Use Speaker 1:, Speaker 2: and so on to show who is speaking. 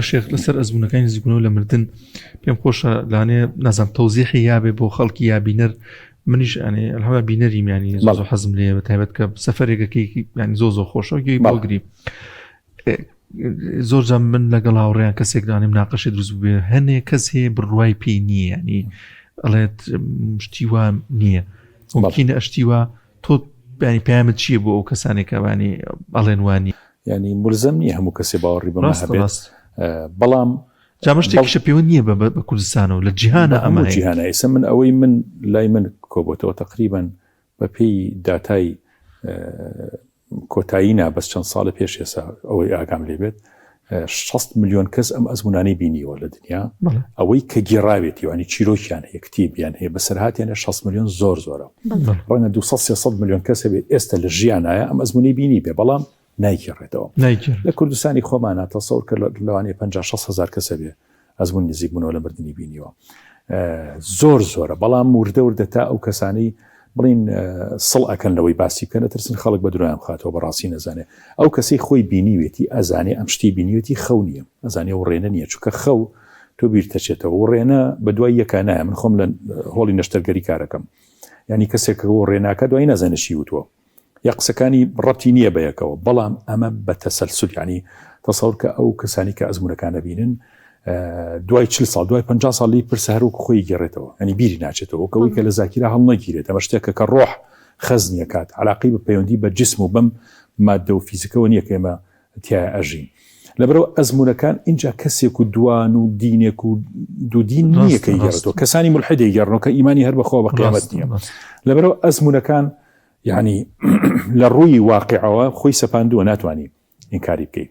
Speaker 1: شێخ لەسەر ئەزمونەکانی زیبوونەوە لە مردن پێم خۆشە لانێ نازانم تەوزیحی یابێ بۆ خەڵکی یا بینەر منیش ئەنێ ئەلهەمە بینەریم ینی زۆ حەزم لێ بە تایبەت کە سەفەرێکەکەی ینی زۆ خۆشە گوێی بۆگری زۆر جام من لەگەڵ هاوڕێیان کەسێک دانێ مناقەشێ دروست بێ هەنێ کەس هەیە بڕوای پێی نییە ینی ئەڵێت شتی وا نییە ممکنە ئەشتی وا تۆ ینی پامت چییە بۆ ئەو کەسانێکە وانی ئەڵێن وانی
Speaker 2: ینی ملزم نییە هەموو کەسێ باوەڕی بەمە هەبێت بەڵام
Speaker 1: جامشتێکیشە پێوە نییە بە کوردستانەوە لە جیهانە ئەمە
Speaker 2: جیهانە ئێستا من ئەوەی من لای من کۆبوتەوە تقریبان بە پێی داتای کۆتایینا بەس چەند ساڵە پێش ئێستا ئەوەی ئاگام لێ بێت 6 ملیۆن کەس ئەم ئەزمونانەی بینیوە لە دنیا ئەوەی کە گێڕاوێتی ینی چیرۆکیان هەیە کتێبیان هەیە بەسەرهاتیانە 6 ملیۆن زۆرە ڕەنگە 200-300 ملیۆن کەسە بێت ئێستا لە ژیانایە ئەم ئەزمونەی بینی بێ بەڵام نایگەڕێتەوە لە کوردستانی خۆمانە تەسەوڕ کە لەوانەیە 50-60 هزار کەسە بێ ئەزمون نزیک بوونەوە لە مردنی بینیوە زۆرە بەڵام وردە تا ئەو کەسانەی بڵین سڵ ئەکەن لەوەی باسی بکەن ئەترسن خەڵک بە دوایان بخاتەوە بەڕاستی نەزانێ ئەو کەسەی خۆی بینیوێتی ئەزانێ ئەم شتی بینیوێتی خەو نییە ئەزانێ و ڕێنە نییە چونکە خەو تۆ بیرتەچێتەوە و ڕێنە بە دوای یەکە نایە من خۆم لە هۆڵی نەشتەرگەری کارەکەم ینی کەسێک و ڕێناکە دوای نەزانێ چی وتووە یا قسەکانی ڕەتی نییە بەیەکەوە بەڵام ئەمە بە تەسەلسل ینی تەسەوڕ کە ئەو کەسانی کە ئەزمونەکانە بینن دوای 40 ساڵ دوای 50 ساڵی پرسە هەروکو خۆی گێڕێتەوە ئەنی بیری ناچێتەوە کەوەی کە لە زاکیرا هەڵ نەگیرێت ئەمە شتێکە کە ڕۆح خەزنیە کات علاقی بە پەیوەندی بە جسم و بەم مادە و فیزیکەوە نییە کە ئێمە تیایە ئەژین لەبەرەوە ئەزمونەکان اینجا کەسێک و دوان و دینێک و دوودین نییە کە گێڕێتەوە کەسانی ملحدی گەڕنەوە کە ئیمانی هەر بەخۆ بە قیامەت نییە لەبەرەوە ئەزمونەکان یعنی لە ڕووی واقعەوە خۆی سەپاندووە ناتوانانی ئینکاری بکەیت